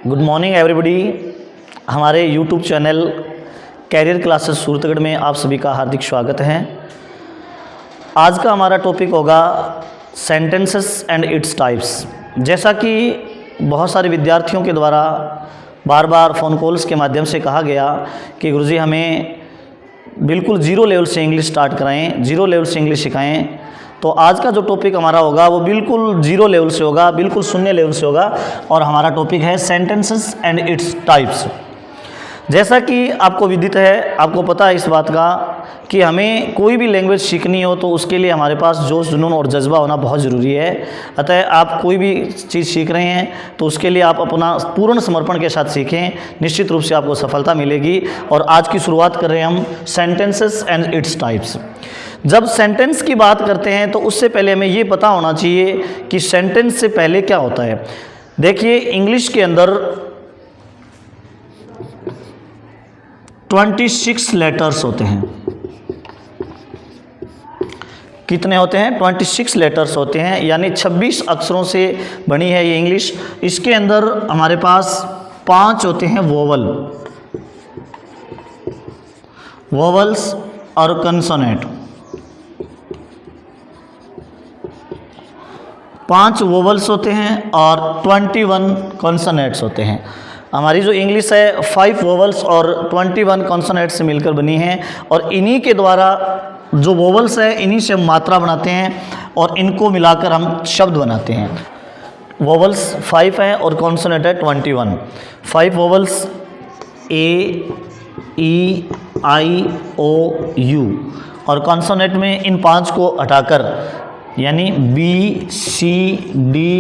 Good morning everybody. हमारे YouTube channel career classes Suratgarh में आप सभी का हार्दिक स्वागत है। आज का हमारा टॉपिक होगा सेंटेंसेस एंड इट्स टाइप्स। जैसा कि बहुत सारे विद्यार्थियों के द्वारा बार बार फ़ोन कॉल्स के माध्यम से कहा गया कि गुरुजी हमें बिल्कुल ज़ीरो लेवल से इंग्लिश स्टार्ट कराएं, ज़ीरो लेवल से इंग्लिश सिखाएं। तो आज का जो टॉपिक हमारा होगा वो बिल्कुल ज़ीरो लेवल से होगा, बिल्कुल शून्य लेवल से होगा और हमारा टॉपिक है सेंटेंसेस एंड इट्स टाइप्स। जैसा कि आपको विदित है, आपको पता है इस बात का कि हमें कोई भी लैंग्वेज सीखनी हो तो उसके लिए हमारे पास जोश, जुनून और जज्बा होना बहुत ज़रूरी है। अतः आप कोई भी चीज़ सीख रहे हैं तो उसके लिए आप अपना पूर्ण समर्पण के साथ सीखें, निश्चित रूप से आपको सफलता मिलेगी। और आज की शुरुआत कर रहे हैं हम सेंटेंसेस एंड इट्स टाइप्स। जब सेंटेंस की बात करते हैं तो उससे पहले हमें ये पता होना चाहिए कि सेंटेंस से पहले क्या होता है। देखिए, इंग्लिश के अंदर 26 लेटर्स होते हैं। कितने होते हैं? 26 लेटर्स होते हैं, यानी 26 अक्षरों से बनी है ये इंग्लिश। इसके अंदर हमारे पास 5 होते हैं वोवल्स और कंसोनेंट। 5 वोवल्स होते हैं और 21 कॉन्सोनेंट्स होते हैं। हमारी जो इंग्लिश है 5 वोवल्स और 21 कॉन्सोनेंट से मिलकर बनी है और इन्हीं के द्वारा जो वोवल्स है इन्हीं से हम मात्रा बनाते हैं और इनको मिलाकर हम शब्द बनाते हैं। वोवल्स 5 हैं और कॉन्सोनेंट है 21। 5 vowels A, E, I, O, U और कॉन्सोनेंट में इन 5 को हटाकर यानी B, C, D,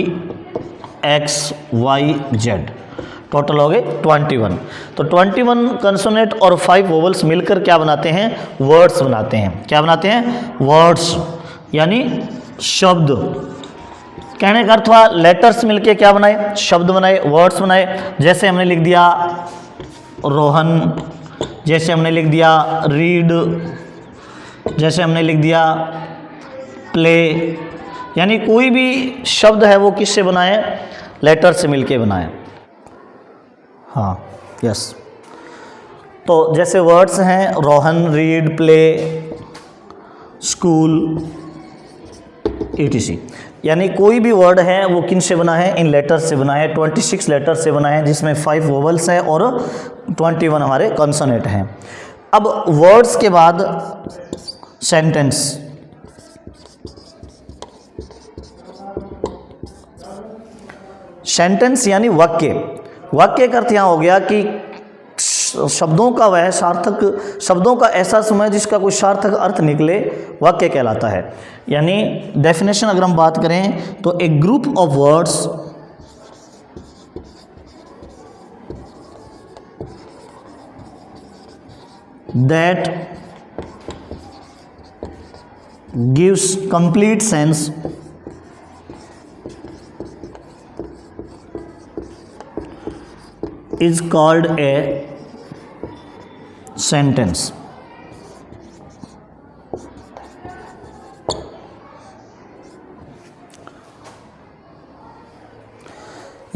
X, Y, Z, total हो गए 21। तो 21 कंसोनेंट और 5 वोवल्स मिलकर क्या बनाते हैं? वर्ड्स बनाते हैं। क्या बनाते हैं? वर्ड्स, यानी शब्द। कहने का अर्थ हुआ लेटर्स मिलके क्या बनाए? शब्द बनाए, वर्ड्स बनाए। जैसे हमने लिख दिया रोहन, जैसे हमने लिख दिया रीड, जैसे हमने लिख दिया प्ले, यानी कोई भी शब्द है वो किससे बनाए? लेटर से मिलके बनाए। हाँ, यस। तो जैसे वर्ड्स हैं Rohan, read, play, school, etc। यानी कोई भी वर्ड है वो किन से बना है? इन लेटर से बना है। 26 लेटर से बना है, जिसमें 5 वोवल्स हैं और 21 हमारे कॉन्सोनेंट हैं। अब वर्ड्स के बाद सेंटेंस। सेंटेंस यानी वाक्य। वाक्य का अर्थ यहाँ हो गया कि शब्दों का वह सार्थक, शब्दों का ऐसा समूह जिसका कोई सार्थक अर्थ निकले, वाक्य कहलाता है। यानी डेफिनेशन अगर हम बात करें तो a group of words that gives complete sense is called a sentence।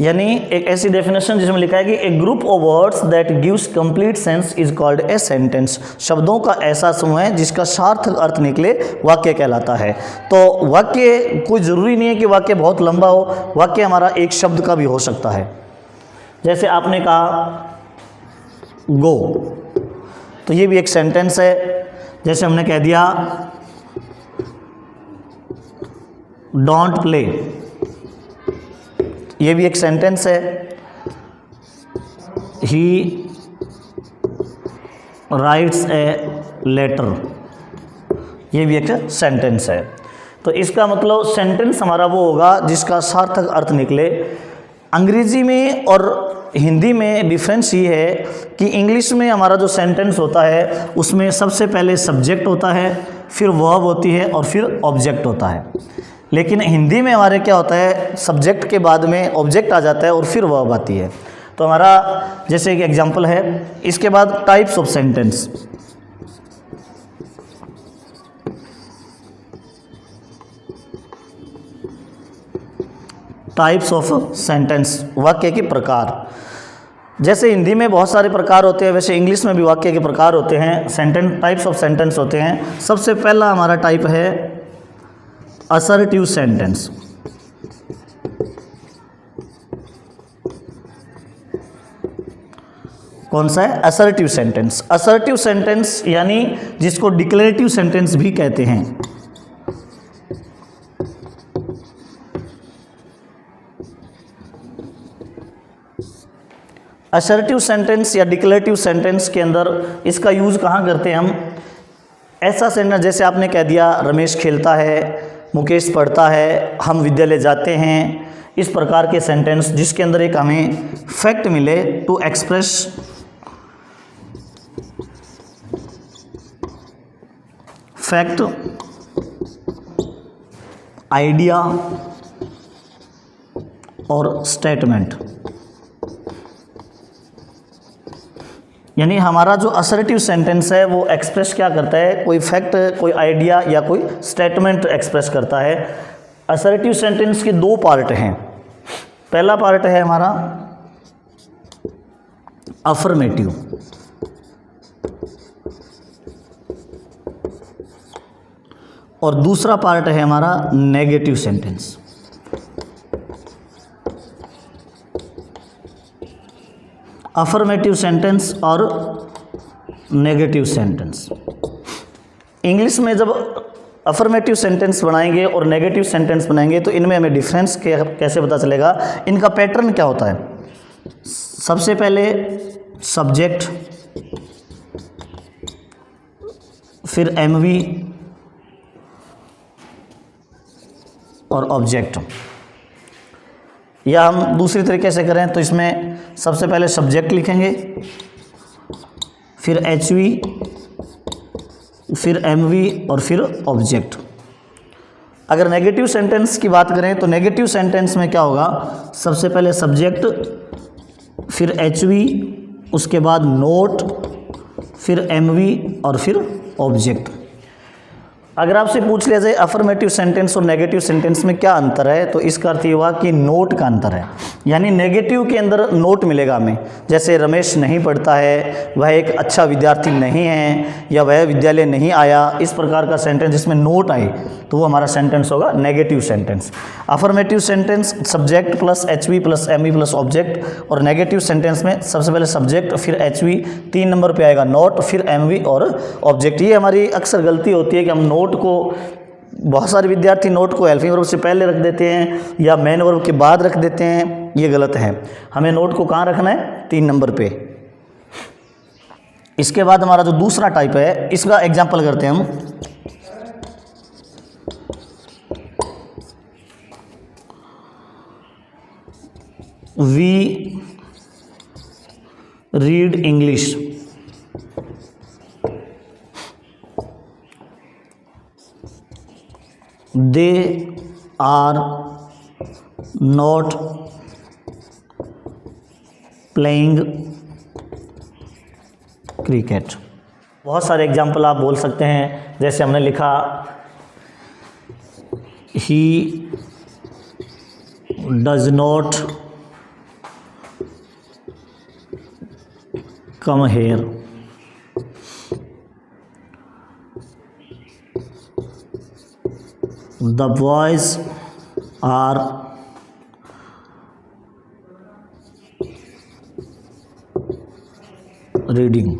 यानी एक ऐसी डेफिनेशन जिसमें लिखा है कि a group of words that gives complete sense is called a sentence. शब्दों का ऐसा समूह है जिसका सार्थक अर्थ निकले, वाक्य कहलाता है। तो वाक्य कोई ज़रूरी नहीं है कि वाक्य बहुत लंबा हो, वाक्य हमारा एक शब्द का भी हो सकता है। जैसे आपने कहा गो, तो ये भी एक सेंटेंस है। जैसे हमने कह दिया डोंट प्ले, ये भी एक सेंटेंस है। ही राइट्स ए लेटर, ये भी एक सेंटेंस है। तो इसका मतलब सेंटेंस हमारा वो होगा जिसका सार्थक अर्थ निकले। अंग्रेजी में और हिंदी में डिफरेंस ये है कि इंग्लिश में हमारा जो सेंटेंस होता है उसमें सबसे पहले सब्जेक्ट होता है, फिर वर्ब होती है और फिर ऑब्जेक्ट होता है। लेकिन हिंदी में हमारे क्या होता है? सब्जेक्ट के बाद में ऑब्जेक्ट आ जाता है और फिर वर्ब आती है। तो हमारा जैसे एक एग्जांपल है, इसके बाद types of sentence. Types of sentence, वाक्य के प्रकार। जैसे हिंदी में बहुत सारे प्रकार होते हैं, वैसे इंग्लिश में भी वाक्य के प्रकार होते हैं, सेंटेंस, टाइप्स ऑफ सेंटेंस होते हैं। सबसे पहला हमारा टाइप है असर्टिव सेंटेंस। कौन सा है? Assertive sentence. असर्टिव सेंटेंस यानी जिसको डिक्लेरेटिव सेंटेंस भी कहते हैं। असर्टिव सेंटेंस या डिक्लेरेटिव सेंटेंस के अंदर इसका यूज़ कहाँ करते हैं हम? ऐसा सेंटेंस जैसे आपने कह दिया रमेश खेलता है, मुकेश पढ़ता है, हम विद्यालय जाते हैं, इस प्रकार के सेंटेंस जिसके अंदर एक हमें फैक्ट मिले टू एक्सप्रेस फैक्ट, आइडिया और स्टेटमेंट। यानी हमारा जो असर्टिव सेंटेंस है वो एक्सप्रेस क्या करता है? कोई फैक्ट, कोई आइडिया या कोई स्टेटमेंट एक्सप्रेस करता है। असर्टिव सेंटेंस के दो पार्ट हैं। पहला पार्ट है हमारा अफर्मेटिव, और दूसरा पार्ट है हमारा नेगेटिव सेंटेंस। अफर्मेटिव सेंटेंस और नेगेटिव सेंटेंस। इंग्लिश में जब अफर्मेटिव सेंटेंस बनाएंगे और नेगेटिव सेंटेंस बनाएंगे तो इनमें हमें डिफरेंस कैसे पता चलेगा? इनका पैटर्न क्या होता है? सबसे पहले सब्जेक्ट, फिर एमवी और ऑब्जेक्ट। या हम दूसरी तरीके से करें तो इसमें सबसे पहले सब्जेक्ट लिखेंगे, फिर एचवी, फिर एमवी और फिर ऑब्जेक्ट। अगर नेगेटिव सेंटेंस की बात करें तो नेगेटिव सेंटेंस में क्या होगा? सबसे पहले सब्जेक्ट, फिर एचवी, उसके बाद नोट, फिर एमवी और फिर ऑब्जेक्ट। अगर आपसे पूछ लिया जाए अफर्मेटिव सेंटेंस और नेगेटिव सेंटेंस में क्या अंतर है, तो इसका अर्थ ये हुआ कि नोट का अंतर है। यानी नेगेटिव के अंदर नोट मिलेगा हमें, जैसे रमेश नहीं पढ़ता है, वह एक अच्छा विद्यार्थी नहीं है, या वह विद्यालय नहीं आया, इस प्रकार का सेंटेंस जिसमें नोट आए तो वो हमारा सेंटेंस होगा negative sentence. Affirmative sentence subject plus HV plus MV plus object, और नेगेटिव सेंटेंस में सबसे पहले सब्जेक्ट, फिर एचवी, 3 नंबर पे आएगा नोट, फिर एमवी और ऑब्जेक्ट। ये हमारी अक्सर गलती होती है कि हम नोट को, बहुत सारे विद्यार्थी नोट को हेल्पिंग वर्ब से पहले रख देते हैं या मेन वर्ब के बाद रख देते हैं, ये गलत है। हमें नोट को कहाँ रखना है? 3 नंबर पे। इसके बाद हमारा जो दूसरा टाइप है, इसका एग्जांपल करते हैं हम। We read English. They are not playing cricket. बहुत सारे एग्जाम्पल आप बोल सकते हैं, जैसे हमने लिखा he does not come here. The boys are reading।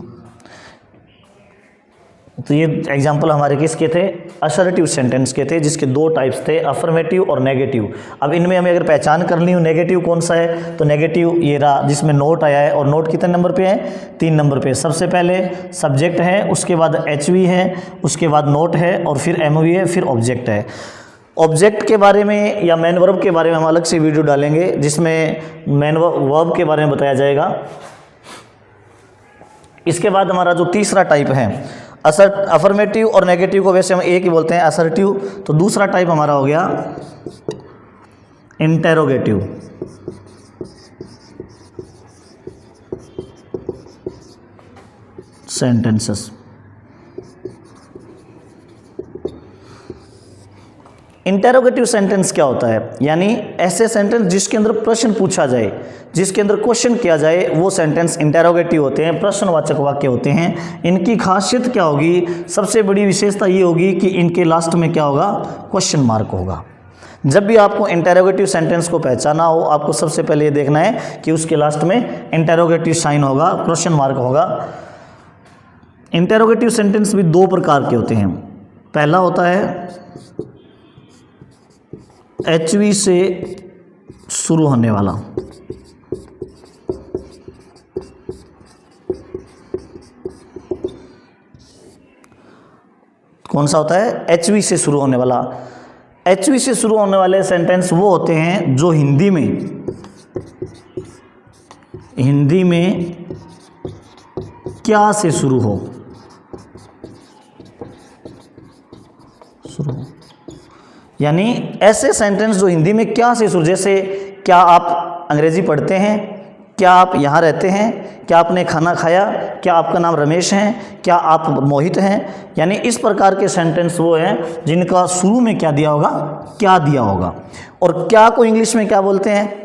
तो ये एग्जाम्पल हमारे किसके थे? असर्टिव सेंटेंस के थे, जिसके दो टाइप्स थे, अफर्मेटिव और नेगेटिव। अब इनमें हमें अगर पहचान करनी हो नेगेटिव कौन सा है, तो नेगेटिव ये रहा जिसमें नोट आया है, और नोट कितने नंबर पे है? 3 नंबर पे। सबसे पहले सब्जेक्ट है, उसके बाद एचवी है, उसके बाद नोट है, और फिर एमवी है, फिर ऑब्जेक्ट है। ऑब्जेक्ट के बारे में या मेन वर्ब के बारे में हम अलग से वीडियो डालेंगे, जिसमें मेन वर्ब के बारे में बताया जाएगा। इसके बाद हमारा जो तीसरा टाइप है, अफर्मेटिव और नेगेटिव को वैसे हम एक ही बोलते हैं, असर्टिव। तो दूसरा टाइप हमारा हो गया इंटेरोगेटिव। सेंटेंसेस। इंटेरोगेटिव सेंटेंस क्या होता है? यानी ऐसे सेंटेंस जिसके अंदर प्रश्न पूछा जाए, जिसके अंदर क्वेश्चन किया जाए, वो सेंटेंस इंटेरोगेटिव होते हैं, प्रश्नवाचक वाक्य होते हैं। इनकी खासियत क्या होगी? सबसे बड़ी विशेषता ये होगी कि इनके लास्ट में क्या होगा? क्वेश्चन मार्क होगा। जब भी आपको इंटेरोगेटिव सेंटेंस को पहचाना हो, आपको सबसे पहले ये देखना है कि उसके लास्ट में इंटेरोगेटिव साइन होगा, क्वेश्चन मार्क होगा। इंटेरोगेटिव सेंटेंस भी दो प्रकार के होते हैं। पहला होता है HV से शुरू होने वाला, कौन सा होता है? HV से शुरू होने वाला। HV से शुरू होने वाले सेंटेंस वो होते हैं जो हिंदी में क्या से शुरू हो, यानी ऐसे सेंटेंस जो हिंदी में क्या से शुरू, जैसे क्या आप अंग्रेजी पढ़ते हैं, क्या आप यहाँ रहते हैं, क्या आपने खाना खाया, क्या आपका नाम रमेश है, क्या आप मोहित हैं। यानी इस प्रकार के सेंटेंस वो हैं जिनका शुरू में क्या दिया होगा? क्या दिया होगा। और क्या को इंग्लिश में क्या बोलते हैं?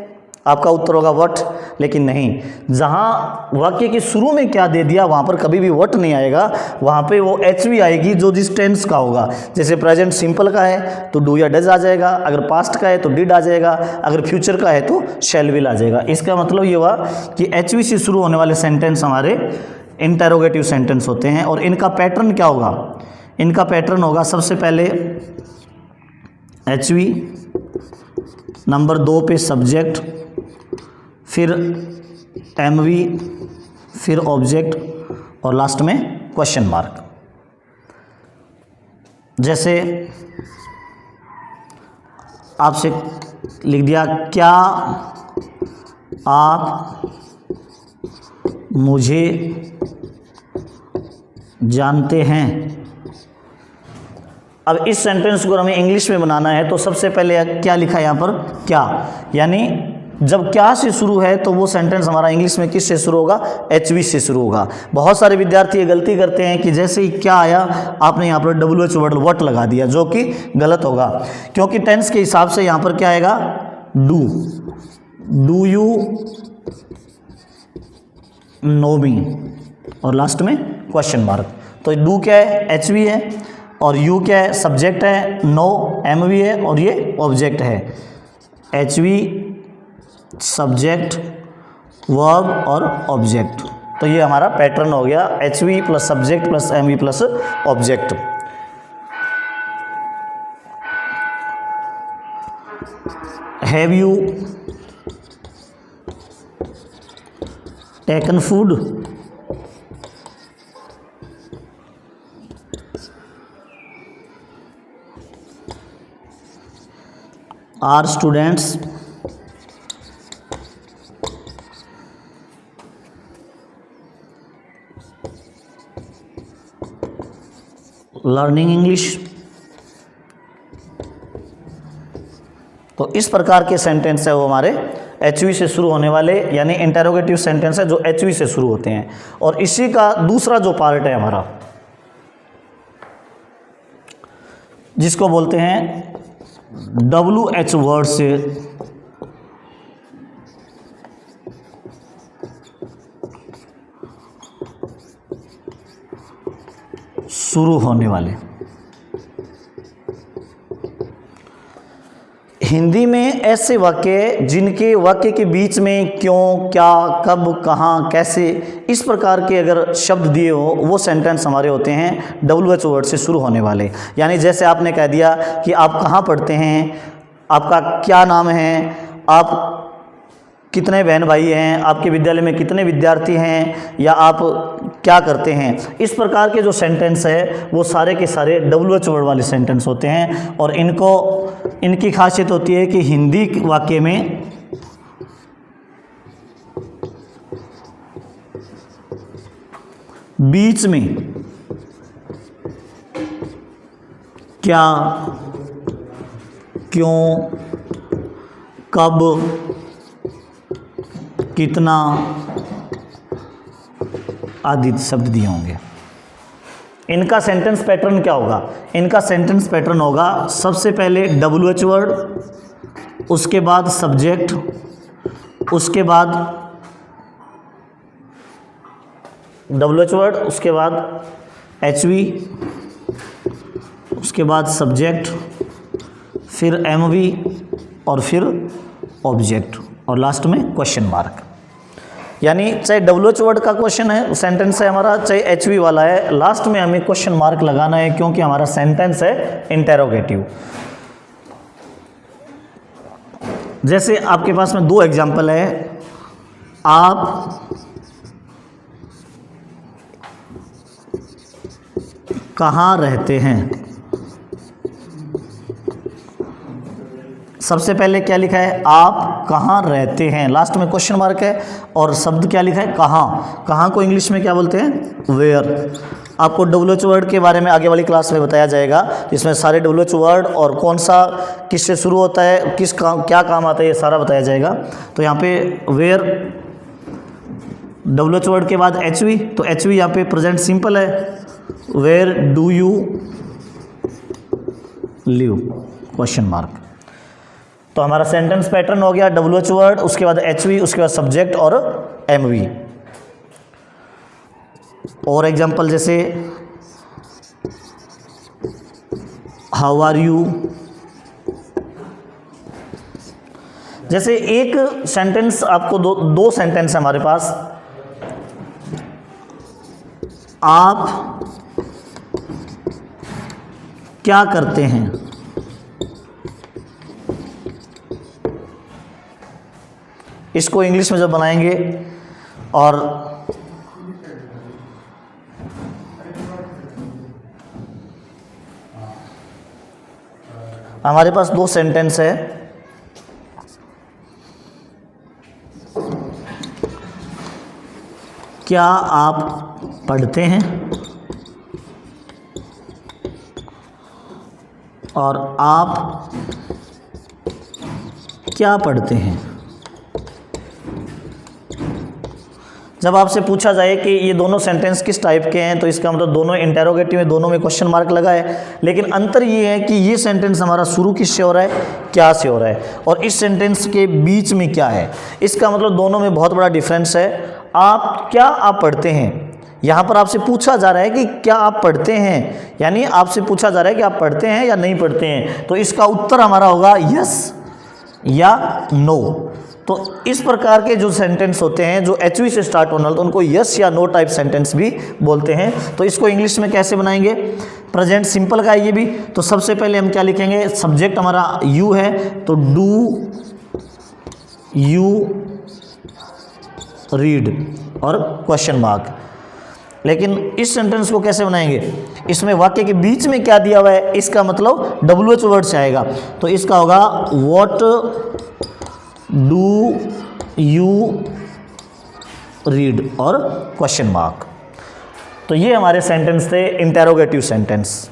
आपका उत्तर होगा व्हाट। लेकिन नहीं, जहाँ वाक्य के शुरू में क्या दे दिया वहाँ पर कभी भी व्हाट नहीं आएगा, वहाँ पे वो HV आएगी जो जिस टेंस का होगा। जैसे प्रेजेंट सिंपल का है तो डू या डज आ जाएगा, अगर पास्ट का है तो डिड आ जाएगा, अगर फ्यूचर का है तो शैल विल आ जाएगा। इसका मतलब ये हुआ कि HV से शुरू होने वाले सेंटेंस हमारे इंटेरोगेटिव सेंटेंस होते हैं। और इनका पैटर्न क्या होगा? इनका पैटर्न होगा सबसे पहले HV, नंबर 2 पे सब्जेक्ट, फिर MV, फिर ऑब्जेक्ट और लास्ट में क्वेश्चन मार्क। जैसे आपसे लिख दिया क्या आप मुझे जानते हैं। अब इस सेंटेंस को हमें इंग्लिश में बनाना है तो सबसे पहले क्या लिखा है यहाँ पर? क्या। यानी जब क्या से शुरू है तो वो सेंटेंस हमारा इंग्लिश में किस से शुरू होगा? HV से शुरू होगा। बहुत सारे विद्यार्थी ये गलती करते हैं कि जैसे ही क्या आया आपने यहाँ पर WH वर्ड व्हाट लगा दिया, जो कि गलत होगा, क्योंकि टेंस के हिसाब से यहाँ पर क्या आएगा? डू यू नो मी और लास्ट में क्वेश्चन मार्क। तो डू क्या है? HV है, और यू क्या है? सब्जेक्ट है, नो MV है, और ये ऑब्जेक्ट है। HV सब्जेक्ट, वर्ब और ऑब्जेक्ट। तो ये हमारा पैटर्न हो गया HV plus subject plus MV plus object. Have you taken food? Are students learning English? तो इस प्रकार के सेंटेंस है वो हमारे HV से शुरू होने वाले, यानी इंटेरोगेटिव सेंटेंस है जो HV से शुरू होते हैं। और इसी का दूसरा जो पार्ट है हमारा, जिसको बोलते हैं WH वर्ड से शुरू होने वाले। हिंदी में ऐसे वाक्य जिनके वाक्य के बीच में क्यों, क्या, कब, कहाँ, कैसे, इस प्रकार के अगर शब्द दिए हो वो सेंटेंस हमारे होते हैं WH वर्ड से शुरू होने वाले। यानी जैसे आपने कह दिया कि आप कहाँ पढ़ते हैं, आपका क्या नाम है, आप कितने बहन भाई हैं, आपके विद्यालय में कितने विद्यार्थी हैं, या आप क्या करते हैं। इस प्रकार के जो सेंटेंस है वो सारे के सारे WH वर्ड वाले सेंटेंस होते हैं। और इनकी खासियत होती है कि हिंदी वाक्य में बीच में क्या, क्यों, कब, कितना आदि शब्द दिए होंगे। इनका सेंटेंस पैटर्न क्या होगा? इनका सेंटेंस पैटर्न होगा सबसे पहले WH वर्ड, उसके बाद सब्जेक्ट, उसके बाद WH वर्ड, उसके बाद HV, उसके बाद सब्जेक्ट, फिर MV और फिर ऑब्जेक्ट और लास्ट में क्वेश्चन मार्क। यानी चाहे WH वर्ड का क्वेश्चन है सेंटेंस है हमारा, चाहे HV वाला है, लास्ट में हमें क्वेश्चन मार्क लगाना है क्योंकि हमारा सेंटेंस है इंटेरोगेटिव। जैसे आपके पास में 2 एग्जाम्पल है, आप कहाँ रहते हैं। सबसे पहले क्या लिखा है? आप कहाँ रहते हैं, लास्ट में क्वेश्चन मार्क है और शब्द क्या लिखा है? कहाँ। कहाँ को इंग्लिश में क्या बोलते हैं? वेयर। आपको WH वर्ड के बारे में आगे वाली क्लास में बताया जाएगा, इसमें सारे WH वर्ड और कौन सा किससे शुरू होता है, किस काम क्या काम आता है, ये सारा बताया जाएगा। तो यहाँ पे वेयर, WH वर्ड के बाद HV, तो HV यहाँ पे प्रेजेंट सिंपल है, where do you live, question mark. तो हमारा सेंटेंस पैटर्न हो गया WH वर्ड, उसके बाद HV, उसके बाद सब्जेक्ट और MV। और एग्जांपल जैसे हाउ आर यू। जैसे एक सेंटेंस आपको दो सेंटेंस है हमारे पास, आप क्या करते हैं। इसको इंग्लिश में जब बनाएंगे और हमारे पास 2 सेंटेंस है, क्या आप पढ़ते हैं और आप क्या पढ़ते हैं। जब आपसे पूछा जाए कि ये दोनों सेंटेंस किस टाइप के हैं तो इसका मतलब दोनों इंटेरोगेटिव में, दोनों में क्वेश्चन मार्क लगा है, लेकिन अंतर ये है कि ये सेंटेंस हमारा शुरू किससे हो रहा है, क्या से हो रहा है, और इस सेंटेंस के बीच में क्या है। इसका मतलब दोनों में बहुत बड़ा डिफरेंस है। आप पढ़ते हैं, यहाँ पर आपसे पूछा जा रहा है कि क्या आप पढ़ते हैं, यानी आपसे पूछा जा रहा है कि आप पढ़ते हैं या नहीं पढ़ते हैं, तो इसका उत्तर हमारा होगा यस या नो। तो इस प्रकार के जो सेंटेंस होते हैं जो HV से स्टार्ट होने वाले तो उनको यस या नो टाइप सेंटेंस भी बोलते हैं। तो इसको इंग्लिश में कैसे बनाएंगे, प्रेजेंट सिंपल का है ये भी। तो सबसे पहले हम क्या लिखेंगे, सब्जेक्ट हमारा यू है तो डू यू रीड और क्वेश्चन मार्क। लेकिन इस सेंटेंस को कैसे बनाएंगे, इसमें वाक्य के बीच में क्या दिया हुआ है, इसका मतलब WH वर्ड से आएगा। तो इसका होगा व्हाट डू यू रीड और क्वेश्चन मार्क। तो ये हमारे सेंटेंस थे इंटेरोगेटिव सेंटेंस।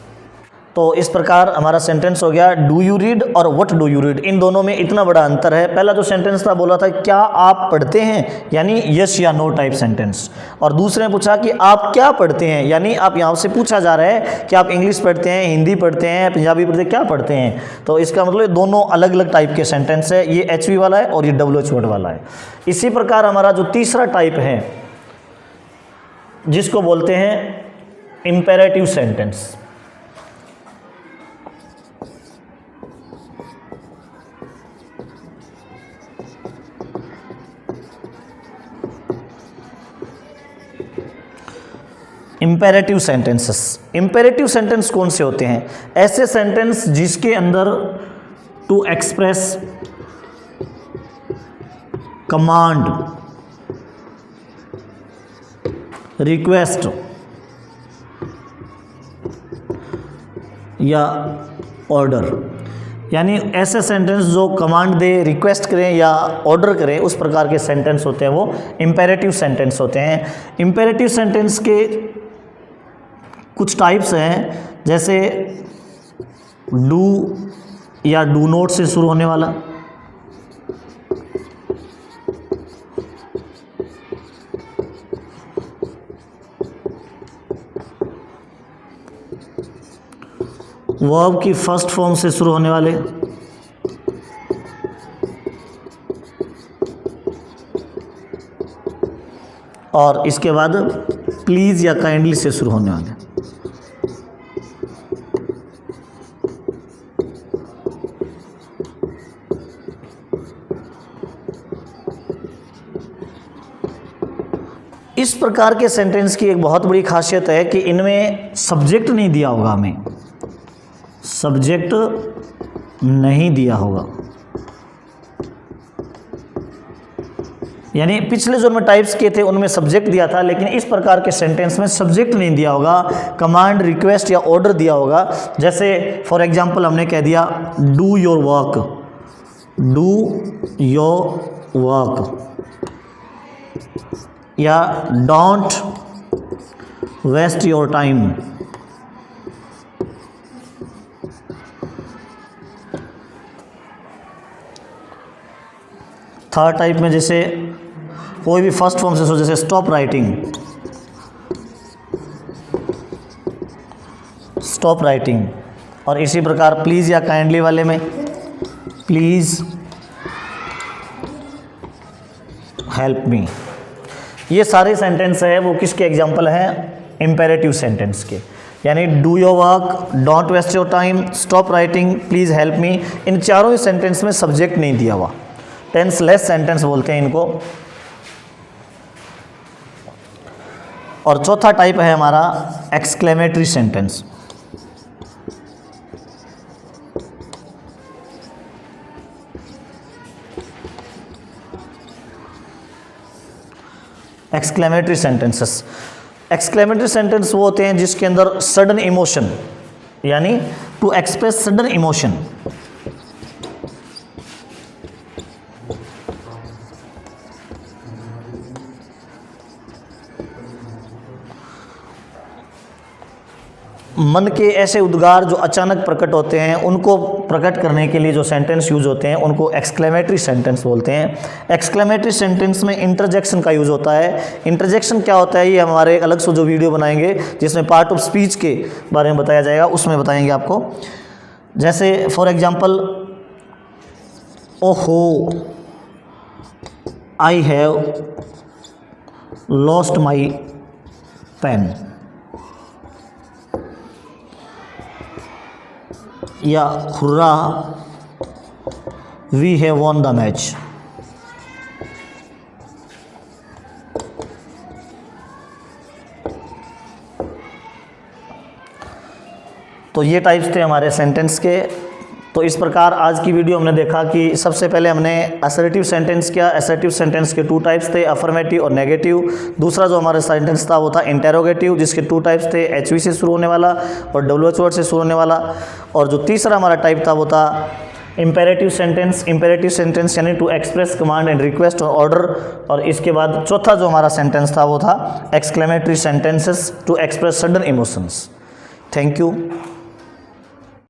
तो इस प्रकार हमारा सेंटेंस हो गया डू यू रीड और व्हाट डू यू रीड। इन दोनों में इतना बड़ा अंतर है। पहला जो सेंटेंस था बोला था क्या आप पढ़ते हैं, यानी यस या नो टाइप सेंटेंस, और दूसरे ने पूछा कि आप क्या पढ़ते हैं, यानी आप यहाँ से पूछा जा रहा है कि आप इंग्लिश पढ़ते हैं, हिंदी पढ़ते हैं, पंजाबी पढ़ते हैं, क्या पढ़ते हैं। तो इसका मतलब दोनों अलग अलग टाइप के सेंटेंस है, ये HV वाला है और ये WH वर्ड वाला है। इसी प्रकार हमारा जो तीसरा टाइप है जिसको बोलते हैं imperative sentence. Imperative sentences, imperative sentence कौन से होते हैं, ऐसे सेंटेंस जिसके अंदर टू एक्सप्रेस कमांड, रिक्वेस्ट या ऑर्डर, यानी ऐसे सेंटेंस जो कमांड दे, रिक्वेस्ट करें या ऑर्डर करें, उस प्रकार के सेंटेंस होते हैं वो इंपेरेटिव सेंटेंस होते हैं। इंपेरेटिव सेंटेंस के कुछ टाइप्स हैं, जैसे डू या डू नॉट से शुरू होने वाला, वर्ब की फर्स्ट फॉर्म से शुरू होने वाले, और इसके बाद प्लीज़ या काइंडली से शुरू होने वाले। इस प्रकार के सेंटेंस की एक बहुत बड़ी खासियत है कि इनमें सब्जेक्ट नहीं दिया होगा, हमें सब्जेक्ट नहीं दिया होगा। यानी पिछले जो मैं टाइप्स किए थे उनमें सब्जेक्ट दिया था, लेकिन इस प्रकार के सेंटेंस में सब्जेक्ट नहीं दिया होगा, कमांड, रिक्वेस्ट या ऑर्डर दिया होगा। जैसे फॉर एग्जांपल हमने कह दिया do your work, do your work, या don't waste your time. Third type में जैसे कोई भी फर्स्ट फॉर्म से, जैसे स्टॉप राइटिंग, स्टॉप राइटिंग, और इसी प्रकार प्लीज़ या काइंडली वाले में प्लीज़ हेल्प मी। ये सारे सेंटेंस है वो किसके एग्जाम्पल हैं? इम्पेरेटिव सेंटेंस के। यानी do your work, don't waste your time, stop writing, please help me, इन चारों ही सेंटेंस में सब्जेक्ट नहीं दिया हुआ, टेंसलेस सेंटेंस बोलते हैं इनको। और चौथा टाइप है हमारा exclamatory sentence. Exclamatory sentences, exclamatory sentence वो होते हैं जिसके अंदर सडन इमोशन, यानी टू एक्सप्रेस सडन इमोशन। मन के ऐसे उद्गार जो अचानक प्रकट होते हैं, उनको प्रकट करने के लिए जो सेंटेंस यूज़ होते हैं उनको एक्सक्लेमेटरी सेंटेंस बोलते हैं। एक्सक्लेमेटरी सेंटेंस में इंटरजेक्शन का यूज़ होता है। इंटरजेक्शन क्या होता है ये हमारे एक अलग से जो वीडियो बनाएंगे जिसमें पार्ट ऑफ स्पीच के बारे में बताया जाएगा, उसमें बताएंगे आपको। जैसे फॉर एग्जांपल, ओहो I have lost my pen, या hurrah we have won the match. तो ये टाइप्स थे हमारे सेंटेंस के। तो इस प्रकार आज की वीडियो हमने देखा कि सबसे पहले हमने असर्टिव सेंटेंस किया। असर्टिव सेंटेंस के 2 टाइप्स थे, अफर्मेटिव और नेगेटिव। दूसरा जो हमारा सेंटेंस था वो था इंटेरोगेटिव, जिसके 2 टाइप्स थे, एचवी से शुरू होने वाला और डब्ल्यूएच वर्ड से शुरू होने वाला। और जो तीसरा हमारा टाइप था वो था इम्पेरेटिव सेंटेंस। इम्पेरेटिव सेंटेंस यानी to express command and request और ऑर्डर। और इसके बाद चौथा जो हमारा सेंटेंस था वो था exclamatory sentences to express sudden emotions. Thank you.